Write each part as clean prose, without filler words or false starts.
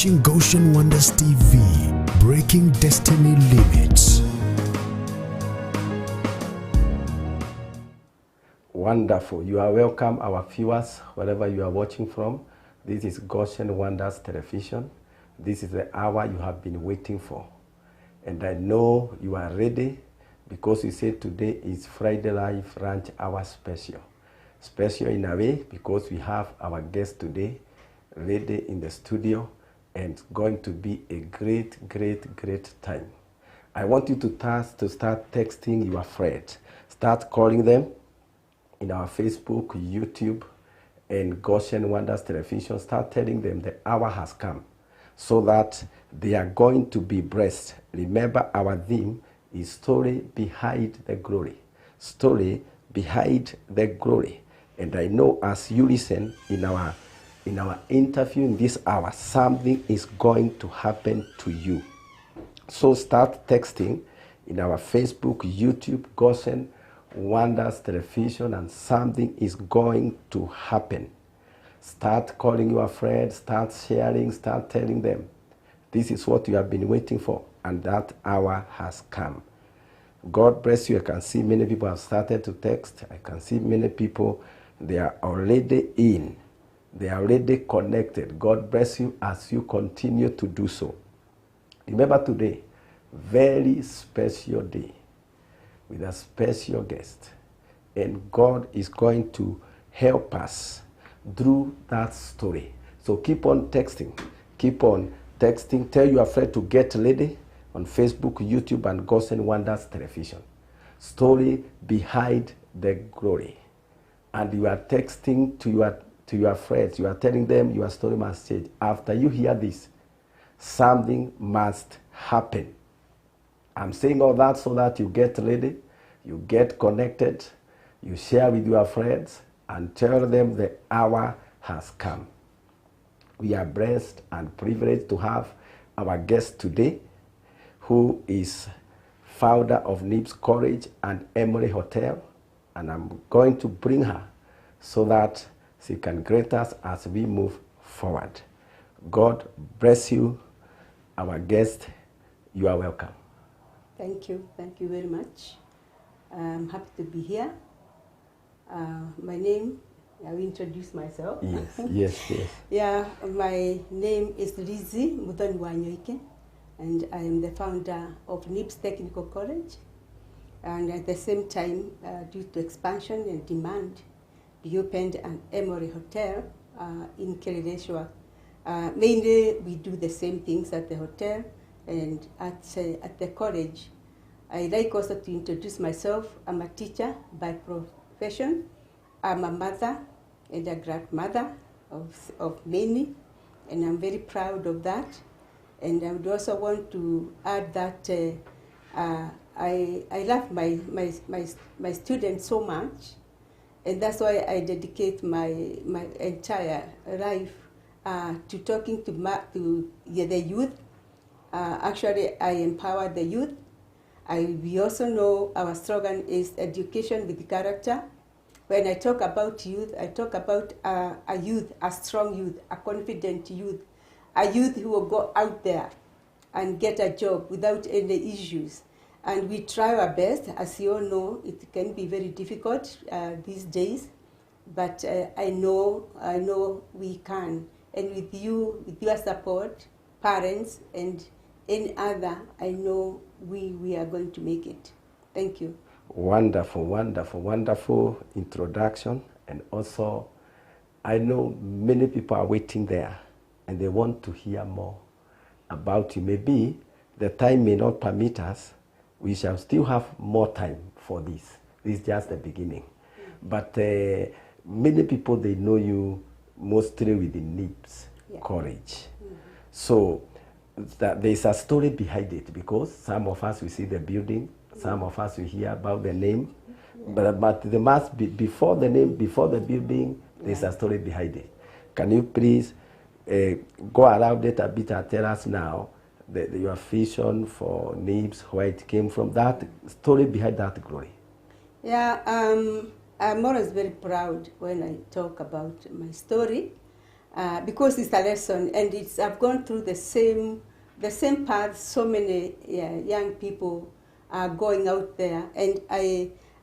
watching Goshen Wonders TV, breaking destiny limits. Wonderful. You are welcome, our viewers, wherever you are watching from. This is Goshen Wonders Television. This is the hour you have been waiting for. And I know you are ready because you said today is Friday Live Ranch Hour Special. Special in a way because we have our guest today ready in the studio and going to be a great time. I want you to start texting your friends. Start calling them in our Facebook, YouTube, and Goshen Wonders Television. Start telling them the hour has come so that they are going to be blessed. Remember, our theme is story behind the glory. Story behind the glory. And I know as you listen in our interview in this hour, something is going to happen to you. So start texting in our Facebook, YouTube, Goshen Wonders Television, and something is going to happen. Start calling your friends, start sharing, start telling them. This is what you have been waiting for, and that hour has come. God bless you. I can see many people have started to text. I can see many people, they are already in. They are already connected. God bless you as you continue to do so. Remember today, very special day with a special guest. And God is going to help us through that story. So keep on texting. Keep on texting. Tell your friend to get ready on Facebook, YouTube, and Goshen Wonders Television. Story behind the glory. And you are texting to your friends. You are telling them your story must change. After you hear this, something must happen. I'm saying all that so that you get ready, you get connected, you share with your friends, and tell them the hour has come. We are blessed and privileged to have our guest today, who is founder of NIBS College and Emory Hotel, and I'm going to bring her so that she can greet us as we move forward. God bless you, our guest. You are welcome. Thank you very much. I'm happy to be here. My name, I will introduce myself. Yes. Yeah, my name is Lizzie Wanyoike, and I am the founder of NIBS Technical College. And at the same time, due to expansion and demand, we opened an Emory Hotel in Kileleshwa. Mainly, we do the same things at the hotel and at the college. I like also to introduce myself. I'm a teacher by profession. I'm a mother and a grandmother of many, and I'm very proud of that. And I would also want to add that I love my students so much, and that's why I dedicate my entire life to talking to the youth. Actually, I empower the youth. We also know our slogan is education with character. When I talk about youth, I talk about a youth, a strong youth, a confident youth, a youth who will go out there and get a job without any issues. And we try our best. As you all know, it can be very difficult these days, but I know we can. And with your support, parents, and any other, I know we are going to make it. Thank you. Wonderful introduction. And also, I know many people are waiting there and they want to hear more about you. Maybe the time may not permit us. We shall still have more time for this. This is just the beginning. But many people, they know you mostly with the NIBS College. So there is a story behind it, because some of us, we see the building, some of us, we hear about the name, but there must be, before the name, before the building, there's a story behind it. Can you please go around it a bit and tell us now your vision for NIBS, where it came from, that story behind that glory? Yeah, I'm always very proud when I talk about my story. because it's a lesson, and I've gone through the same path. So many young people are going out there, and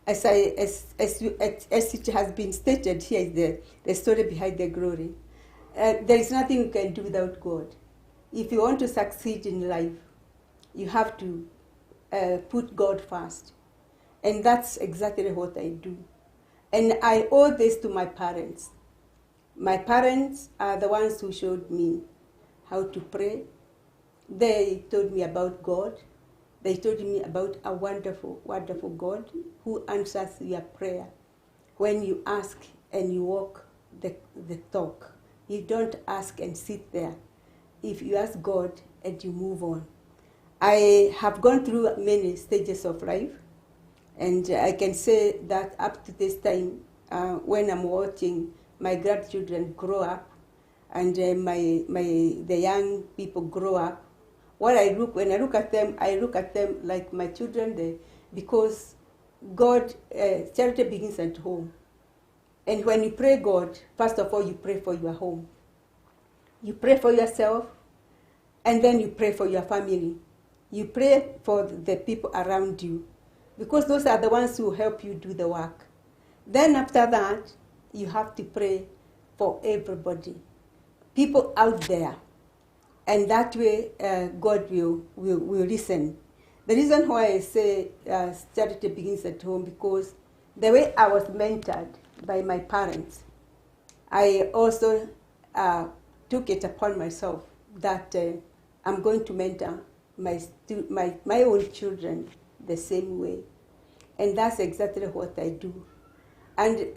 as it has been stated here, is the story behind the glory. There is nothing you can do without God. If you want to succeed in life, you have to put God first. And that's exactly what I do. And I owe this to my parents. My parents are the ones who showed me how to pray. They told me about God. They told me about a wonderful, wonderful God who answers your prayer. When you ask and you walk the talk, you don't ask and sit there. If you ask God and you move on. I have gone through many stages of life, and I can say that up to this time, when I'm watching my grandchildren grow up, and the young people grow up, when I look at them like my children, because God, charity begins at home. And when you pray God, first of all, you pray for your home. You pray for yourself, and then you pray for your family. You pray for the people around you, because those are the ones who help you do the work. Then after that, you have to pray for everybody, people out there. And that way, God will listen. The reason why I say charity begins at home, because the way I was mentored by my parents, I also took it upon myself that I'm going to mentor my own children the same way. And that's exactly what I do. And,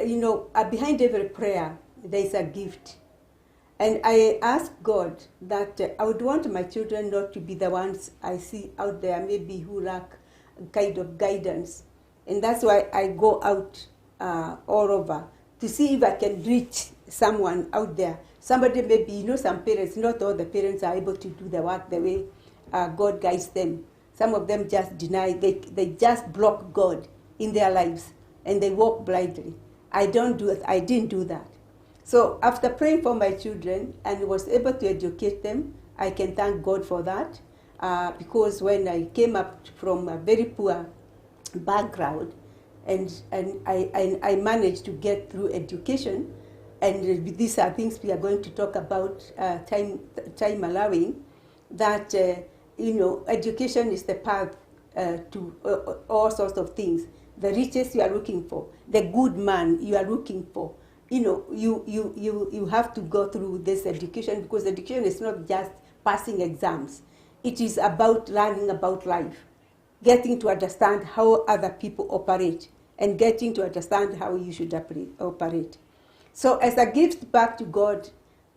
behind every prayer, there is a gift. And I ask God that I would want my children not to be the ones I see out there, maybe who lack kind of guidance. And that's why I go out all over to see if I can reach someone out there. Somebody maybe, some parents, not all the parents are able to do the work the way God guides them. Some of them just deny, they just block God in their lives, and they walk blindly. I didn't do that. So after praying for my children and was able to educate them, I can thank God for that, because when I came up from a very poor background, and I managed to get through education, and these are things we are going to talk about, time allowing, that education is the path to all sorts of things. The riches you are looking for, the good man you are looking for, you have to go through this education, because education is not just passing exams. It is about learning about life, getting to understand how other people operate, and getting to understand how you should operate. So as a gift back to God,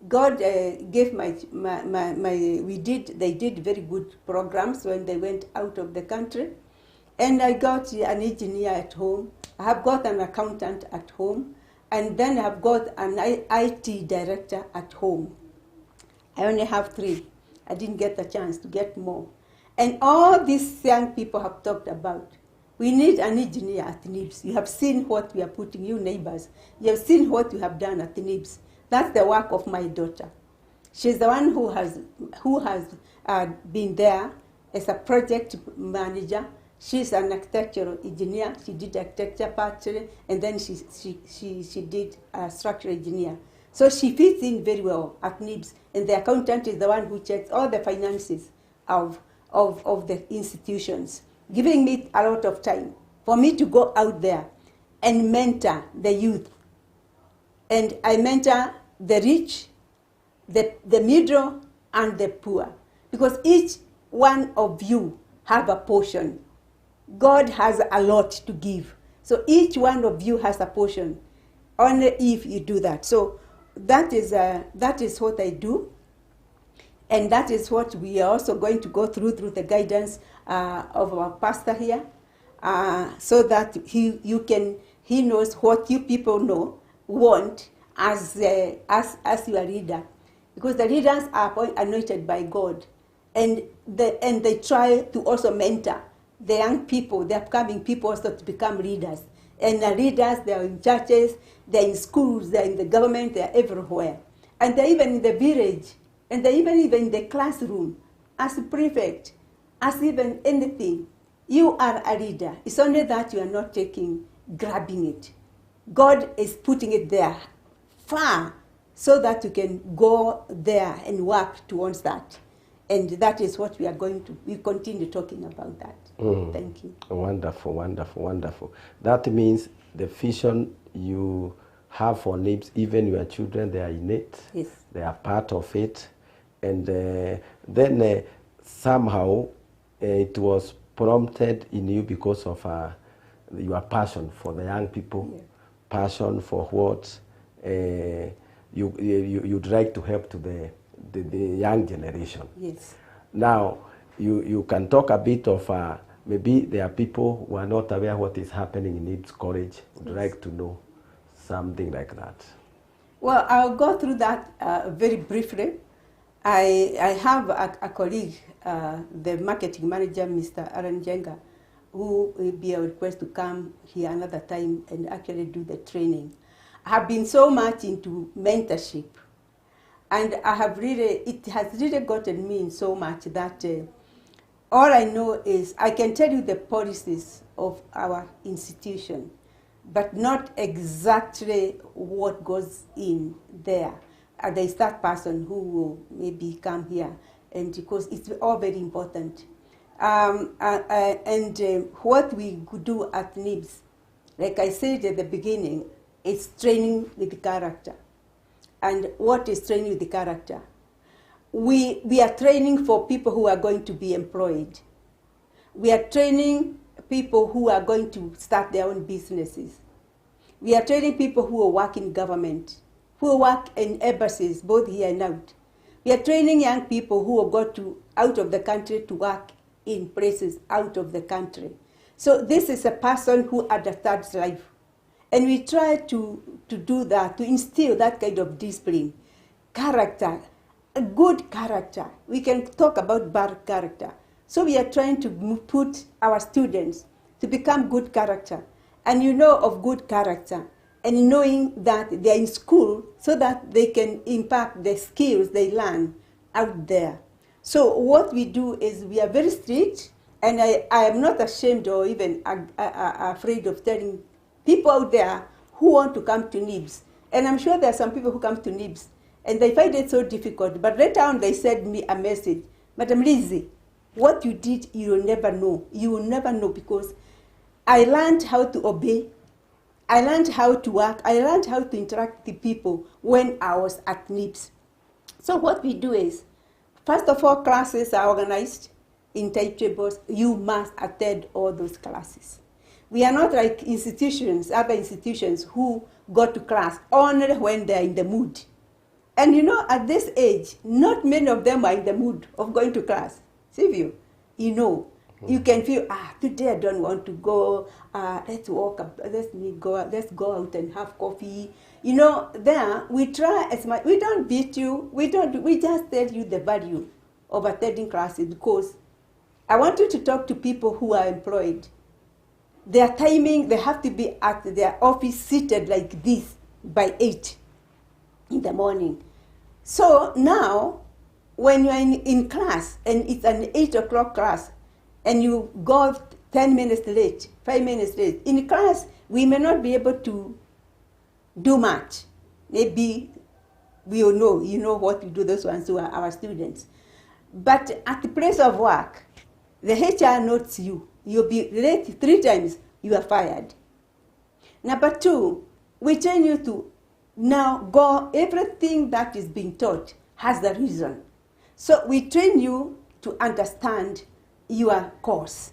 God gave they did very good programs when they went out of the country. And I got an engineer at home. I have got an accountant at home. And then I have got an IT director at home. I only have 3. I didn't get the chance to get more. And all these young people have talked about, we need an engineer at NIBS. You have seen what we are putting, you neighbors. You have seen what we have done at NIBS. That's the work of my daughter. She's the one who has been there as a project manager. She's an architectural engineer. She did architecture partially, and then she did structural engineer. So she fits in very well at NIBS, and the accountant is the one who checks all the finances of the institutions, giving me a lot of time for me to go out there and mentor the youth. And I mentor the rich, the middle, and the poor, because each one of you have a portion. God has a lot to give. So each one of you has a portion, only if you do that. So that is what I do. And that is what we are also going to go through the guidance of our pastor here, so that he knows what you people want as your leader. Because the leaders are anointed by God, and they try to also mentor the young people, the upcoming people, also to become leaders. And the leaders, they are in churches, they're in schools, they're in the government, they're everywhere. and they're even in the village, and they're even in the classroom, as a prefect, as even anything. You are a leader. It's only that you are not grabbing it. God is putting it there far so that you can go there and work towards that. And that is what we continue talking about that. Thank you. Wonderful, wonderful, wonderful. That means the vision you have for NIBS, even your children, they are in it. Yes. They are part of it. And then somehow it was prompted in you because of your passion for the young people, Yeah. passion for what you'd like to help to the young generation. Yes. Now, you can talk a bit of maybe there are people who are not aware what is happening in NIBS College, would Yes. like to know something like that. Well, I'll go through that very briefly. I have a colleague, the marketing manager, Mr. Aaron Jenga, who will be a request to come here another time and actually do the training. I have been so much into mentorship, and it has really gotten me in so much that all I know is I can tell you the policies of our institution, but not exactly what goes in there. There is that person who will maybe come here, and because it's all very important. What we could do at NIBS, like I said at the beginning, is training with character. And what is training with the character? We are training for people who are going to be employed. We are training people who are going to start their own businesses. We are training people who will work in government, who will work in embassies, both here and out. We are training young people who will go out of the country to work in places out of the country. So this is a person who understands life. And we try to do that, to instill that kind of discipline, character, a good character. We can talk about bad character. So we are trying to put our students to become good character. And you know of good character, and knowing that they're in school so that they can impact the skills they learn out there. So what we do is we are very strict, and I am not ashamed or even afraid of telling people out there who want to come to NIBS. And I'm sure there are some people who come to NIBS and they find it so difficult, but later on they send me a message, Madam Lizzie, what you did, you will never know. You will never know, because I learned how to obey. I learned how to work. I learned how to interact with people when I was at NIBS. So what we do is, first of all, classes are organized in timetables. You must attend all those classes. We are not like other institutions who go to class only when they're in the mood. And you know, at this age, not many of them are in the mood of going to class. Sylvia, you know, you can feel, today I don't want to go, let's walk up, let's go out and have coffee. You know, there, we try as much, we don't beat you, we just tell you the value of attending classes, because I want you to talk to people who are employed. Their timing, they have to be at their office seated like this by 8 in the morning. So now, when you're in class, and it's an 8 o'clock class, and you go 10 minutes late, 5 minutes late, in class, we may not be able to do much. Maybe we all know, you know what we do, those ones who are our students. But at the place of work, the HR notes you. You'll be late 3 times, you are fired. Number 2, we train you to now go, everything that is being taught has a reason. So we train you to understand your course.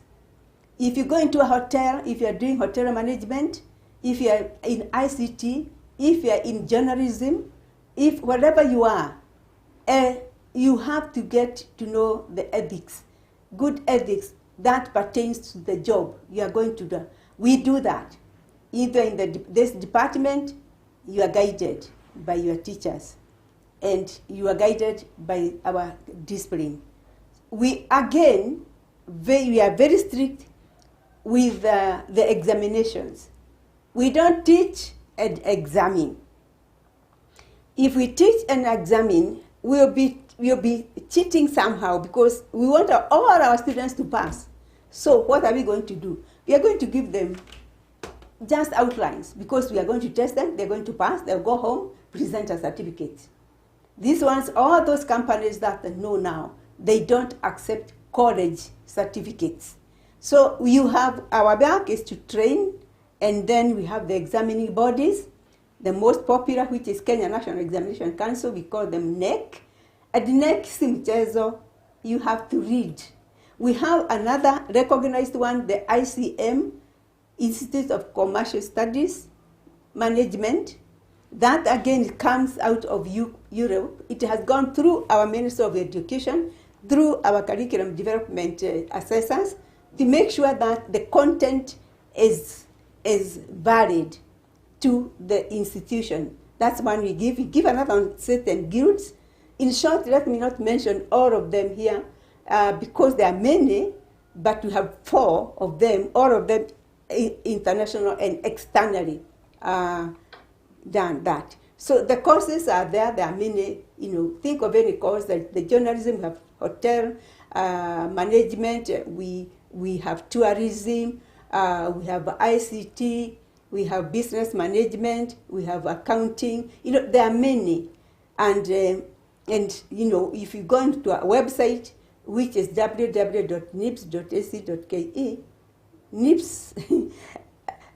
If you go into a hotel, if you are doing hotel management, if you are in ICT, if you are in journalism, if whatever you are, you have to get to know the ethics, good ethics that pertains to the job you are going to do. We do that. Either in this department, you are guided by your teachers, and you are guided by our discipline. We are very strict with the examinations. We don't teach and examine. if we teach and examine, we'll be cheating somehow, because we want all our students to pass. So what are we going to do? We are going to give them just outlines, because we are going to test them, they're going to pass, they'll go home, present a certificate. These ones, all those companies that know now, they don't accept college certificates. So you have, our work is to train, and then we have the examining bodies. The most popular, which is Kenya National Examination Council, we call them NEC. At NEC si mchezo, you have to read. We have another recognized one, the ICM, Institute of Commercial Studies Management. That again comes out of Europe. It has gone through our Ministry of Education, through our curriculum development assessors, to make sure that the content is varied to the institution. That's one we give. We give another on certain guilds. In short, let me not mention all of them here, because there are many, but we have 4 of them, all of them international and externally done that. So the courses are there. There are many, think of any course, like the journalism, we have hotel management, we have tourism, we have ICT, we have business management, we have accounting. There are many. And if you go into our website, which is www.nibs.ac.ke, NIBS,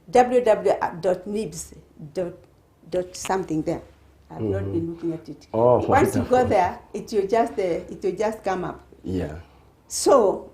www.nibs.something there. I've not been looking at it. Oh, Once wonderful. you go there, it will just come up. Yeah. So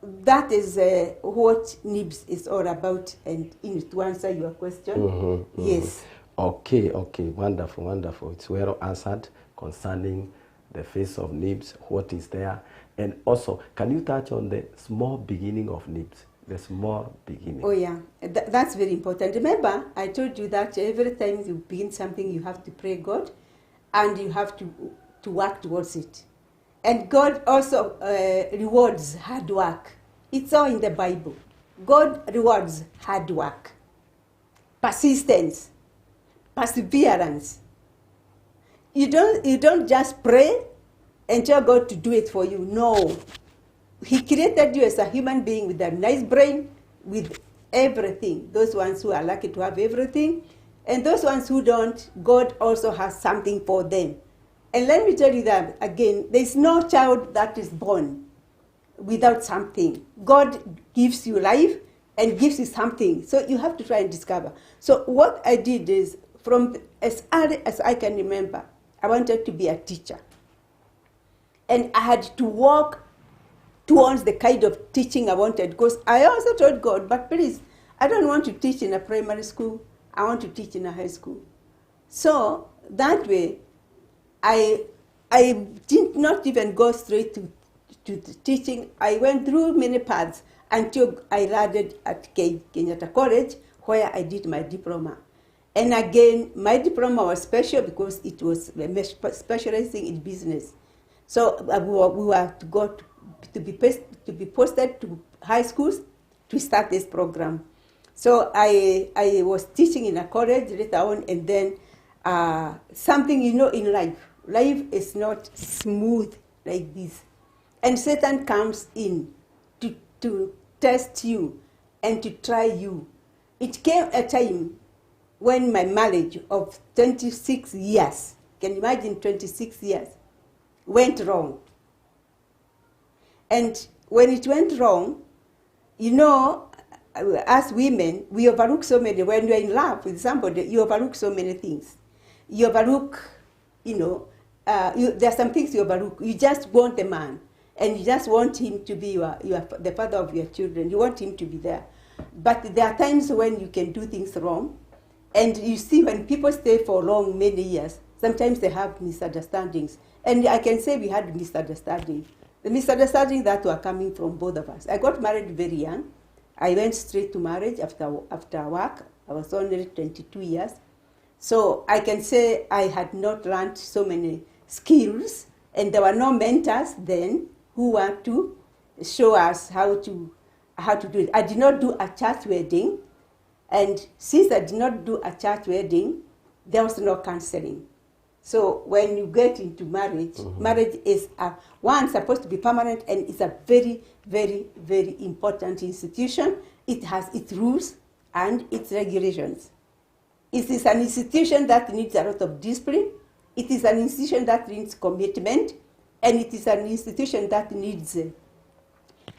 that is what NIBS is all about, and to answer your question, yes. Okay, wonderful. It's well answered concerning the face of NIBS, what is there. And also, can you touch on the small beginning of NIBS? The small beginning. Oh yeah, that's very important. Remember, I told you that every time you begin something, you have to pray God, and you have to work towards it. And God also rewards hard work. It's all in the Bible. God rewards hard work, persistence, perseverance. You don't just pray and tell God to do it for you. No. He created you as a human being with a nice brain, with everything. Those ones who are lucky to have everything, and those ones who don't, God also has something for them. And let me tell you that, again, there's no child that is born without something. God gives you life and gives you something. So you have to try and discover. So what I did is, from as early as I can remember, I wanted to be a teacher. And I had to walk towards the kind of teaching I wanted, because I also told God, but please, I don't want to teach in a primary school. I want to teach in a high school. So that way, I did not even go straight to teaching. I went through many paths until I landed at Kenyatta College, where I did my diploma. And again, my diploma was special because it was specializing in business. So we were to go to be posted to high schools to start this program. So I was teaching in a college later on, and then something in life is not smooth like this. And Satan comes in to test you and to try you. It came a time when my marriage of 26 years, can you imagine 26 years, went wrong. And when it went wrong, as women, we overlook so many. When you're in love with somebody, you overlook so many things. You overlook, there are some things you overlook. You just want the man, and you just want him to be the father of your children. You want him to be there. But there are times when you can do things wrong. And you see, when people stay for long, many years, sometimes they have misunderstandings. And I can say we had misunderstandings. The misunderstandings that were coming from both of us. I got married very young. I went straight to marriage after work. I was only 22 years. So I can say I had not learned so many skills, and there were no mentors then who want to show us how to do it. I did not do a church wedding, and since I did not do a church wedding, there was no counseling. So when you get into marriage, marriage is one supposed to be permanent, and it's a very, very, very important institution. It has its rules and its regulations. It is an institution that needs a lot of discipline. It is an institution that needs commitment, and it is an institution that needs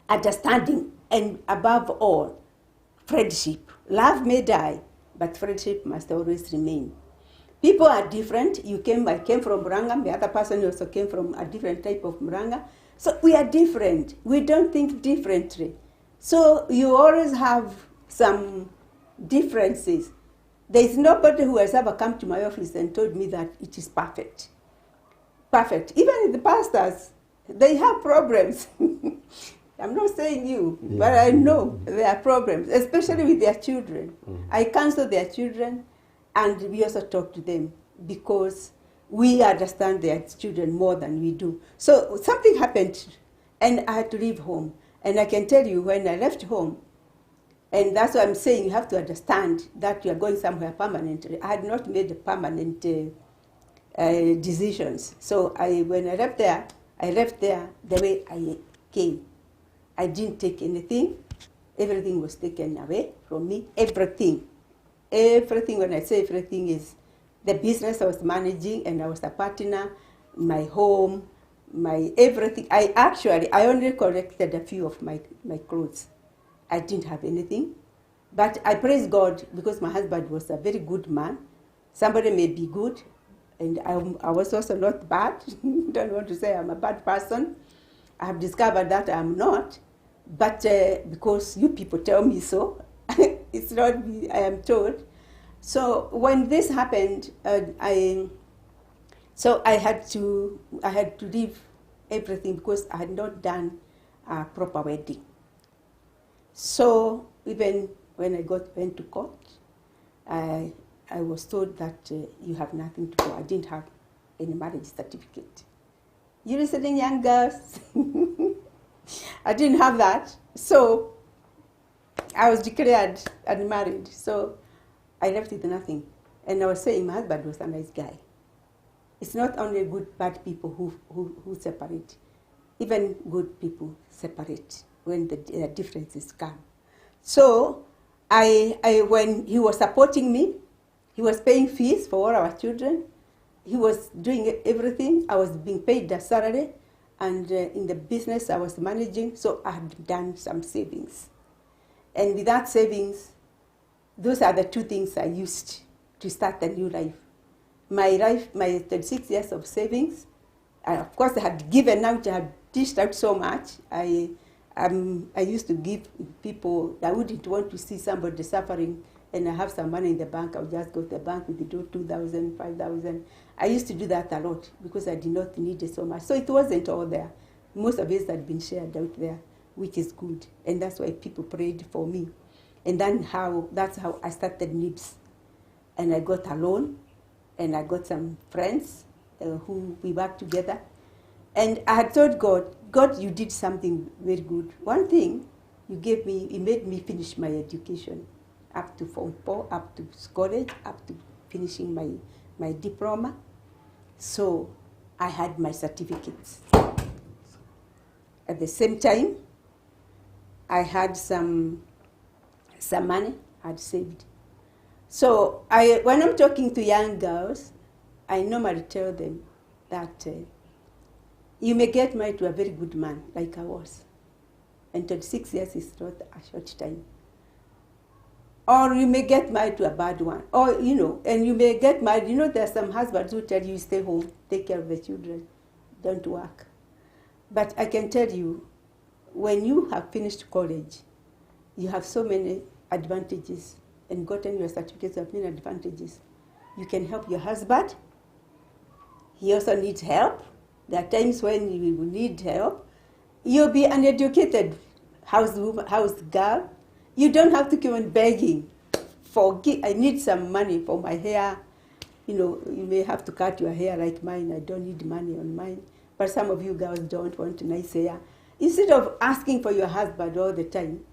understanding, and above all, friendship. Love may die, but friendship must always remain. People are different. I came from Muranga. The other person also came from a different type of Muranga. So we are different. We don't think differently. So you always have some differences. There is nobody who has ever come to my office and told me that it is perfect. Perfect. Even the pastors, they have problems. I'm not saying you, but I know there are problems, especially with their children. I counsel their children, and we also talk to them because we understand their children more than we do. So something happened, and I had to leave home. And I can tell you, when I left home, and that's what I'm saying, you have to understand that you are going somewhere permanently. I had not made permanent decisions. So when I left there the way I came. I didn't take anything. Everything was taken away from me. Everything. Everything, when I say everything, is the business I was managing, and I was a partner, my home, my everything. I only collected a few of my clothes. I didn't have anything. But I praise God because my husband was a very good man. Somebody may be good, and I was also not bad. Don't want to say I'm a bad person. I have discovered that I'm not. But because you people tell me so, it's not me, I am told. So when this happened, I had to leave everything because I had not done a proper wedding. So even when I went to court, I was told that you have nothing to go. I didn't have any marriage certificate. You listening, young girls? I didn't have that. So I was declared unmarried. So I left with nothing. And I was saying my husband was a nice guy. It's not only good, bad people who separate. Even good people separate when the differences come. So when he was supporting me, he was paying fees for all our children. He was doing everything. I was being paid a salary. And in the business I was managing, so I had done some savings. And with that savings, those are the two things I used to start a new life. My 36 years of savings, of course I had given out, I had dished out so much. I used to give people, I wouldn't want to see somebody suffering and I have some money in the bank, I would just go to the bank, withdraw 2,000, 5,000. I used to do that a lot because I did not need it so much. So it wasn't all there. Most of it had been shared out there, which is good. And that's why people prayed for me. And that's how I started NIBS. And I got a loan, and I got some friends who we worked together. And I had told God, you did something very good. One thing you gave me, you made me finish my education up to Form 4, up to college, up to finishing my diploma. So I had my certificates. At the same time, I had some money I'd saved. So when I'm talking to young girls, I normally tell them that you may get married to a very good man, like I was. And 36 years is not a short time. Or you may get married to a bad one. Or, and you may get married. There are some husbands who tell you stay home, take care of the children, don't work. But I can tell you, when you have finished college, you have so many advantages and gotten your certificates of many advantages. You can help your husband. He also needs help. There are times when you will need help. You'll be an educated house girl. You don't have to keep on begging. I need some money for my hair. You may have to cut your hair like mine. I don't need money on mine. But some of you girls don't want nice hair. Instead of asking for your husband all the time,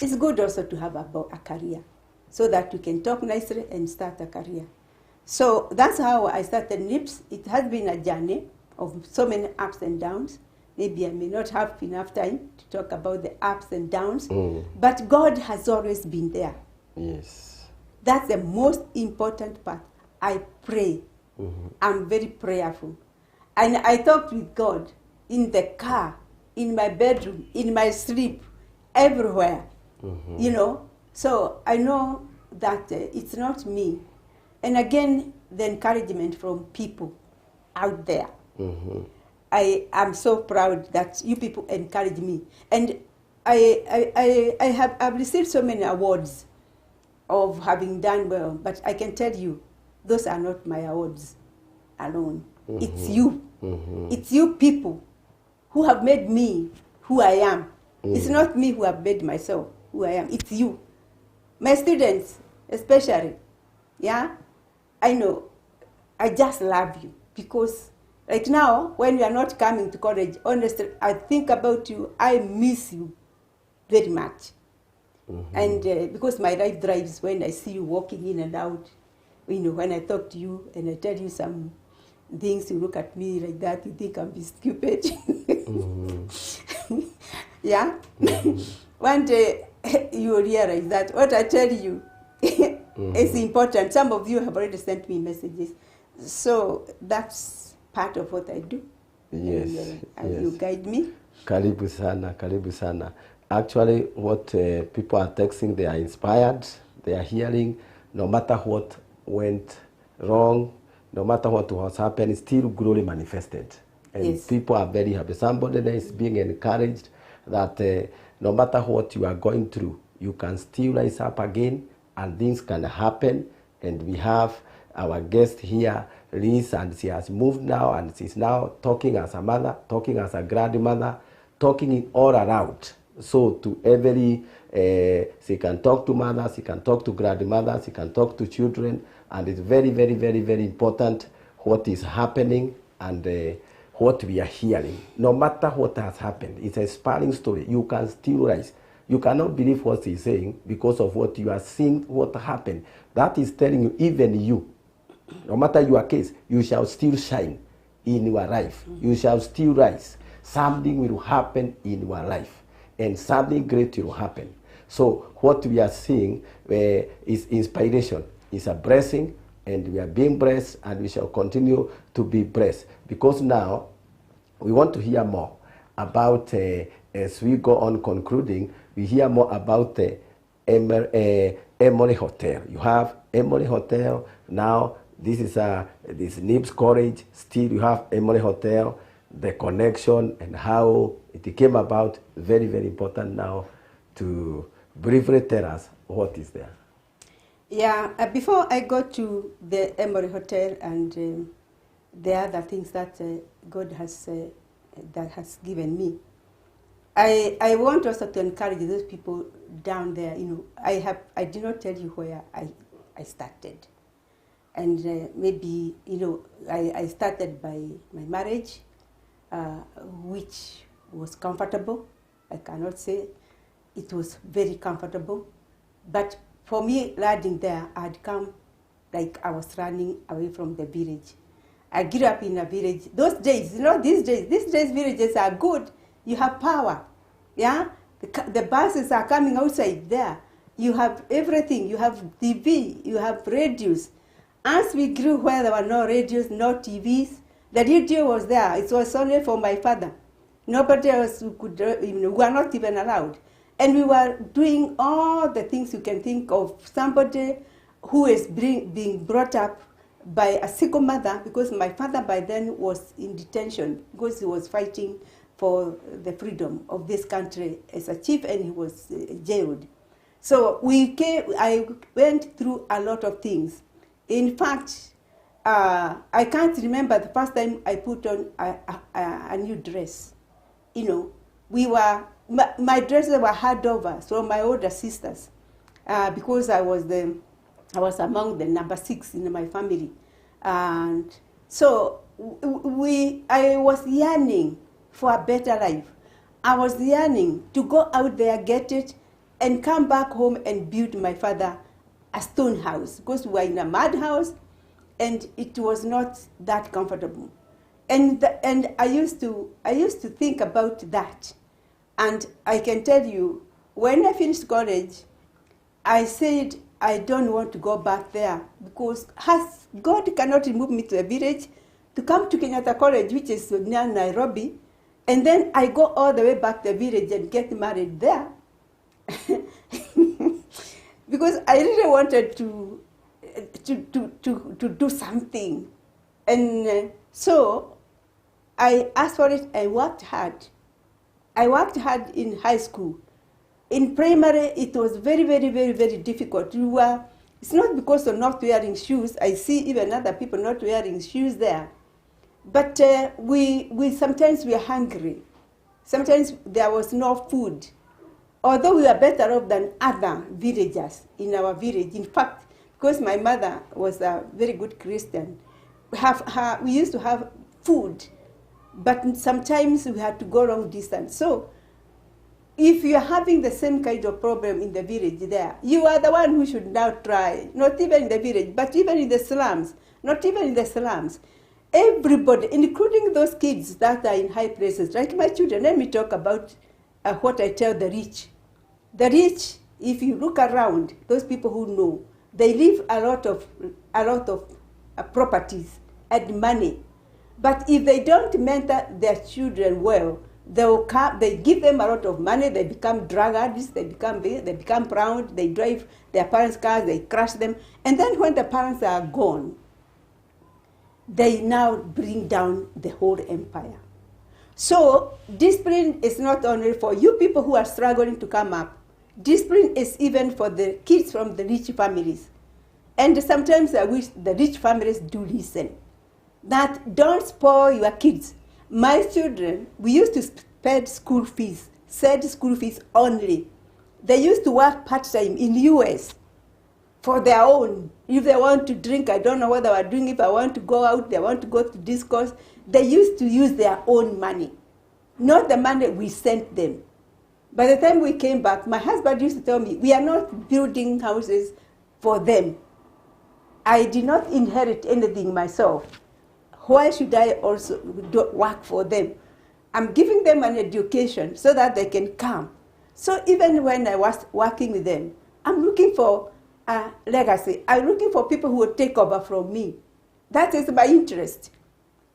it's good also to have a career so that you can talk nicely and start a career. So that's how I started NIBS. It has been a journey of so many ups and downs. Maybe I may not have enough time to talk about the ups and downs, but God has always been there. Yes. That's the most important part. I pray. I'm very prayerful. And I talked with God in the car, in my bedroom, in my sleep, everywhere. You know, so I know that it's not me. And again, the encouragement from people out there. I am so proud that you people encourage me. And I've received so many awards of having done well, but I can tell you, those are not my awards alone. It's you. It's you people who have made me who I am. It's not me who have made myself who I am. It's you. My students, especially. Yeah? I know. I just love you because right now, when you are not coming to college, honestly, I think about you. I miss you very much. And because my life drives when I see you walking in and out, you know, when I talk to you and I tell you some things, you look at me like that, you think I'm stupid. Yeah? One day, you will realize that what I tell you is important. Some of you have already sent me messages. So that's part of what I do. Yes. And you guide me. Karibu sana, karibu sana. Actually, what people are texting, they are inspired, they are hearing, no matter what went wrong, no matter what was happened, still glory manifested. And Yes. people are very happy. Somebody that is being encouraged that no matter what you are going through, you can still rise up again and things can happen. And we have our guest here, Liz, and she has moved now and she's now talking as a mother, talking as a grandmother, talking all around. So to every, she can talk to mothers, she can talk to grandmothers, she can talk to children, and it's very, very, very, very important what is happening and what we are hearing. No matter what has happened, it's an inspiring story. You can still rise. You cannot believe what he's saying because of what you are seeing, what happened. That is telling you, even you, no matter your case, you shall still shine in your life. You shall still rise. Something will happen in your life, and something great will happen. So what we are seeing is inspiration. It's a blessing, and we are being blessed, and we shall continue to be blessed. Because now, we want to hear more about, as we go on concluding, we hear more about the Emory Hotel. You have Emory Hotel now. This is this NIBS College. Still, you have Emory Hotel. The connection and how it came about. Very, very important now to briefly tell us what is there. Yeah, before I go to the Emory Hotel and the other things that God has that has given me, I want also to encourage those people down there. You know, I did not tell you where I started, and maybe you know I started by my marriage, which was comfortable. I cannot say it was very comfortable, but for me, landing there, I had come like I was running away from the village. I grew up in a village. Those days, you know, these days villages are good. You have power, yeah? The buses are coming outside there. You have everything. You have TV, you have radios. As we grew where there were no radios, no TVs, the radio was there. It was only for my father. Nobody else could, we were not even allowed. And we were doing all the things you can think of. Somebody who is being brought up by a single mother, because my father by then was in detention because he was fighting for the freedom of this country as a chief, and he was jailed. So I went through a lot of things. In fact, I can't remember the first time I put on a new dress. You know, my dresses were had over from my older sisters because I was among the number 6 in my family, and so I was yearning for a better life. I was yearning to go out there, get it, and come back home and build my father a stone house, because we were in a mud house, and it was not that comfortable. And I used to think about that. And I can tell you, when I finished college, I said I don't want to go back there, because God cannot remove me to a village to come to Kenyatta College, which is near Nairobi, and then I go all the way back to the village and get married there. Because I really wanted to do something. And so I asked for it. I worked hard. I worked hard in high school. In primary, it was very, very, very, very difficult. It's not because of not wearing shoes. I see even other people not wearing shoes there. But we sometimes we are hungry. Sometimes there was no food. Although we were better off than other villagers in our village. In fact, because my mother was a very good Christian, we used to have food, but sometimes we had to go long distance. So if you are having the same kind of problem in the village there, you are the one who should now try, not even in the village, but even in the slums, not even in the slums. Everybody, including those kids that are in high places, like my children, let me talk about what I tell the rich. The rich, if you look around, those people who know, they leave a lot of properties and money. But if they don't mentor their children well, they give them a lot of money, they become drug addicts, they become proud, they drive their parents' cars, they crash them. And then when the parents are gone, they now bring down the whole empire. So discipline is not only for you people who are struggling to come up. Discipline is even for the kids from the rich families. And sometimes I wish the rich families do listen. That don't spoil your kids. My children, we used to spend school fees, said school fees only. They used to work part-time in the US for their own. If they want to drink, I don't know what they were doing. If I want to go out, they want to go to discourse. They used to use their own money, not the money we sent them. By the time we came back, my husband used to tell me, we are not building houses for them. I did not inherit anything myself. Why should I also work for them? I'm giving them an education so that they can come. So even when I was working with them, I'm looking for a legacy. I'm looking for people who will take over from me. That is my interest,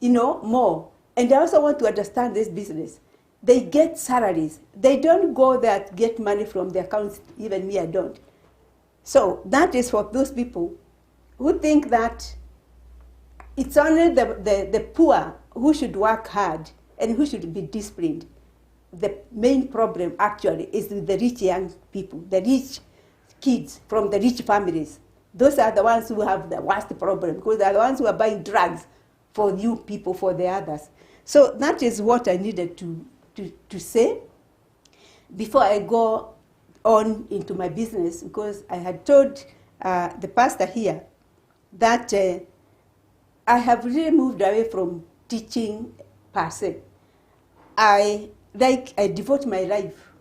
more. And I also want to understand this business. They get salaries. They don't go there to get money from their accounts. Even me, I don't. So that is for those people who think that it's only the poor who should work hard and who should be disciplined. The main problem actually is with the rich young people, the rich kids from the rich families. Those are the ones who have the worst problem, because they're the ones who are buying drugs for you people, for the others. So that is what I needed to say before I go on into my business, because I had told the pastor here that I have really moved away from teaching per se. I devote my life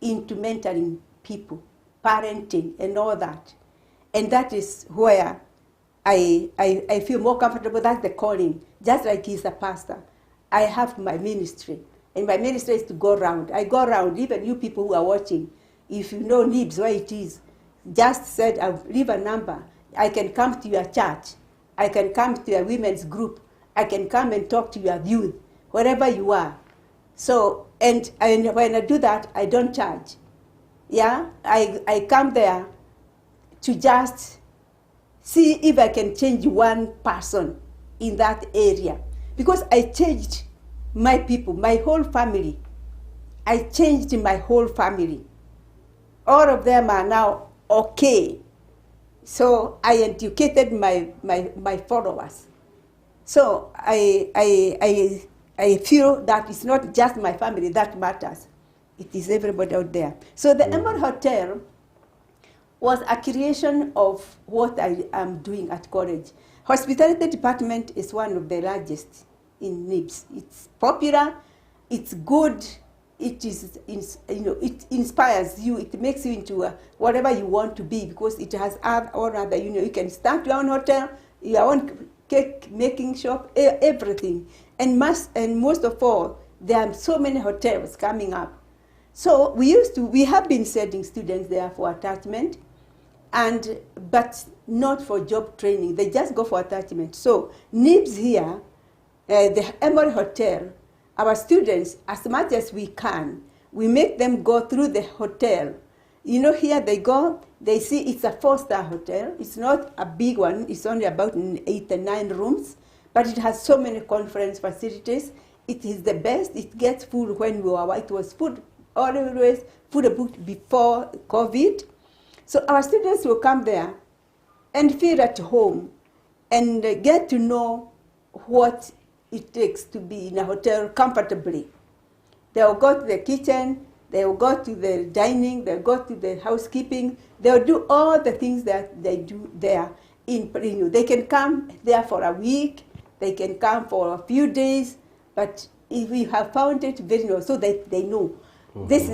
into mentoring people, parenting and all that. And that is where I feel more comfortable. That's the calling. Just like he's a pastor, I have my ministry. And my ministry is to go around. I go around, even you people who are watching. If you know NIBS, where it is, just said, I'll leave a number. I can come to your church. I can come to your women's group. I can come and talk to your youth, wherever you are. So, and when I do that, I don't charge. Yeah, I come there to just see if I can change one person in that area. Because I changed my people, my whole family. I changed my whole family. All of them are now okay. So I educated my followers. So I feel that it's not just my family that matters. It is everybody out there. So the Emerald Hotel was a creation of what I am doing at college. Hospitality department is one of the largest in NIBS. It's popular, it's good, it inspires you, it makes you into whatever you want to be, because it has all other, you can start your own hotel, your own cake making shop, everything. And most of all, there are so many hotels coming up. So we have been sending students there for attachment, but not for job training. They just go for attachment. So NIBS here, the Emory Hotel, our students, as much as we can, we make them go through the hotel. You know, here they go, they see it's a 4-star hotel. It's not a big one. It's only about 8 or 9 rooms, but it has so many conference facilities. It is the best. It gets food when we were. It was food always food booked before COVID. So our students will come there and feel at home and get to know what it takes to be in a hotel comfortably. They'll go to the kitchen, they'll go to the dining, they'll go to the housekeeping, they'll do all the things that they do there in Perinu. They can come there for a week, they can come for a few days, but if we have found it very well, so that they know, this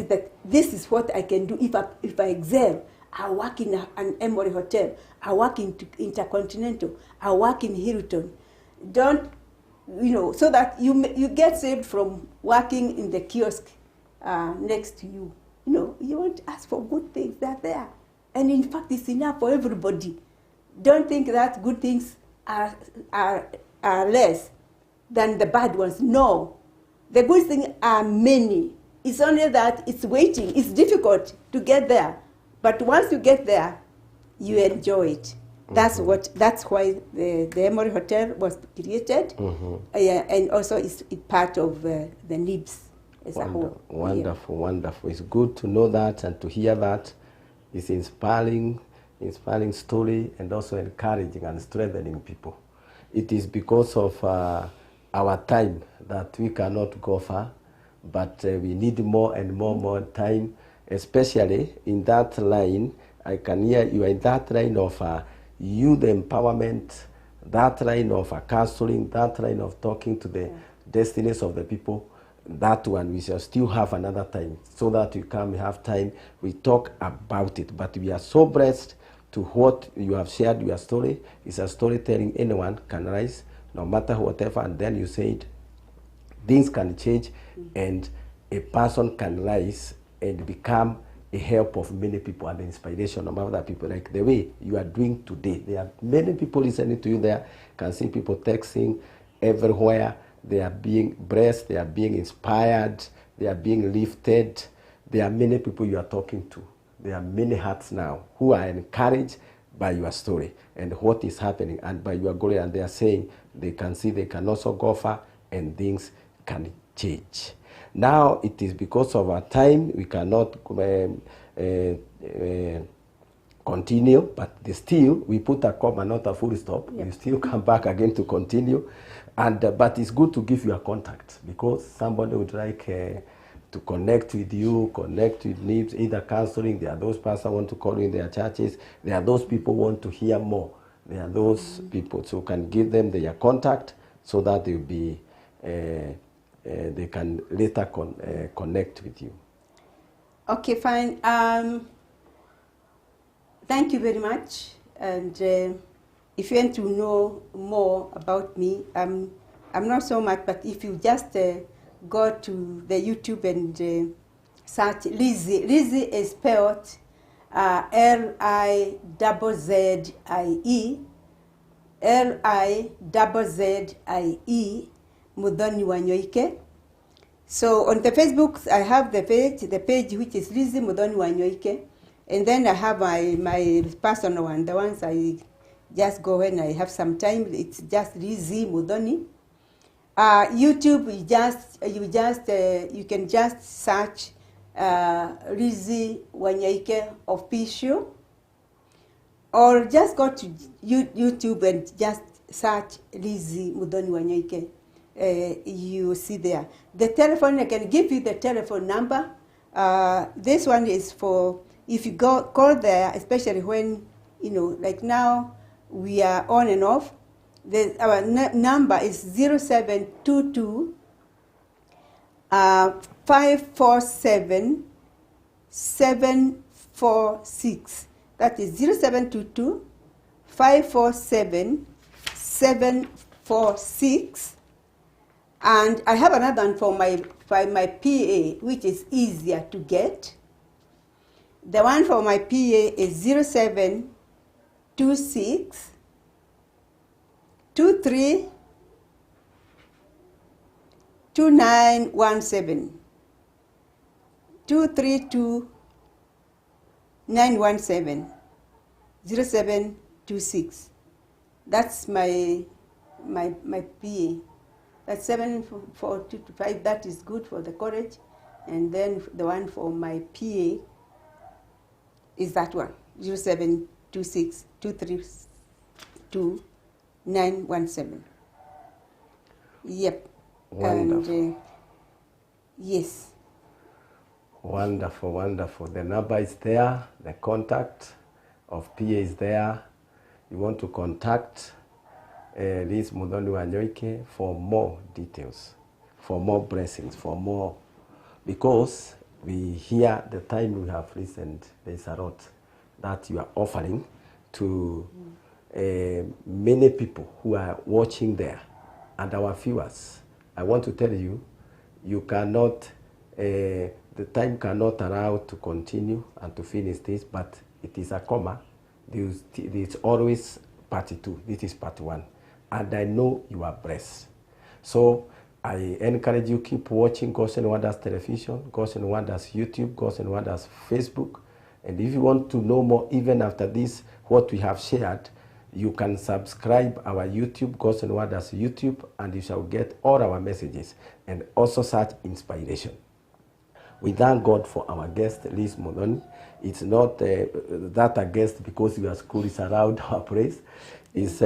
is what I can do if I excel. I work in an Emory Hotel, I work in Intercontinental, I work in Hilton. So that you get saved from working in the kiosk next to you. You want to ask for good things, they're there. And in fact, it's enough for everybody. Don't think that good things are less than the bad ones. No. The good things are many. It's only that it's waiting. It's difficult to get there. But once you get there, you enjoy it. That's why the Emory Hotel was created, and also it's part of the NIBS as a whole. Wonderful, wonderful. It's good to know that and to hear that. It's inspiring story, and also encouraging and strengthening people. It is because of our time that we cannot go far, but we need more and more time, especially in that line. I can hear you are in that line of youth empowerment, that line of counseling, that line of talking to the destinies of the people. That one we shall still have another time, so that we can have time, we talk about it. But we are so blessed to what you have shared. Your story is a storytelling. Anyone can rise, no matter whatever. And then you said things can change, and a person can rise and become a help of many people and the inspiration of other people, like the way you are doing today. There are many people listening to you there. Can see people texting everywhere. They are being blessed. They are being inspired. They are being lifted. There are many people you are talking to. There are many hearts now who are encouraged by your story and what is happening, and by your glory. And they are saying they can see they can also go far and things can change. Now it is because of our time we cannot continue, but still we put a comma, not a full stop. We still come back again to continue, and but it's good to give you a contact, because somebody would like to connect with you, connect with NIBS, either counseling. There are those pastors who want to call in their churches. There are those people who want to hear more. There are those people, so can give them their contact so that they'll be. They can later connect with you. Okay, fine. Thank you very much. And if you want to know more about me, I'm not so much, but if you just go to the YouTube and search Lizzie. Lizzie is spelled Lizzie, Lizzie Wanyoike. So on the Facebook, I have the page which is Lizzie Wanyoike, and then I have my personal one, the ones I just go when I have some time. It's just Lizzie Mudhoni. YouTube, you can just search Lizzie Wanyoike official, or just go to YouTube and just search Lizzie Mudhoni Wanyoike. You see there. The telephone, I can give you the telephone number. This one is for, if you call there, especially when, like now we are on and off. Our number is 0722 547 746. That is 0722 547 746. And I have another one for my PA, which is easier to get. The one for my PA is 0726 23 2917. 232 917 0726. That's my PA. That's 74225. That is good for the college. And then the one for my PA is that one, 0726 232 917. Yep. Wonderful. And, yes. Wonderful, wonderful. The number is there. The contact of PA is there. You want to contact Lizzie Wanyoike for more details, for more blessings, for more, because we hear the time we have listened, there's a lot that you are offering to many people who are watching there and our viewers. I want to tell you, you cannot, the time cannot allow to continue and to finish this, but it is a comma. It's always part 2. This is part 1. And I know you are blessed. So I encourage you, keep watching Ghosts and Wonders Television, Ghosts and Wonders YouTube, Ghosts and Wonders Facebook. And if you want to know more, even after this, what we have shared, you can subscribe our YouTube, Ghosts and Wonders YouTube, and you shall get all our messages and also search inspiration. We thank God for our guest, Liz Modoni. It's not that a guest because your school is around our place. It's,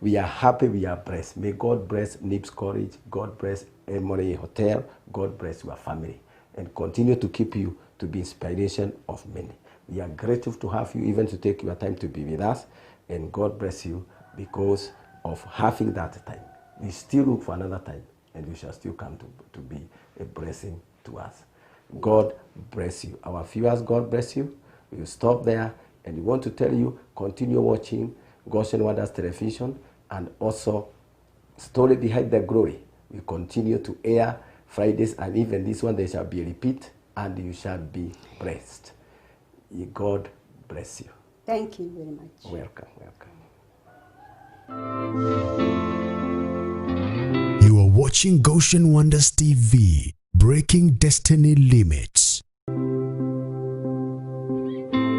we are happy, we are blessed. May God bless NIBS College, God bless Emory Hotel, God bless your family, and continue to keep you to be inspiration of many. We are grateful to have you, even to take your time to be with us, and God bless you because of having that time. We still look for another time, and you shall still come to be a blessing to us. God bless you. Our viewers, God bless you. We will stop there, and we want to tell you, continue watching Ghosts and Wonders Television, and also Story Behind the Glory. We continue to air Fridays, and even this one, there shall be a repeat, and you shall be blessed. God bless you. Thank you very much. Welcome, welcome. You are watching Ghosts and Wonders TV, breaking destiny limits.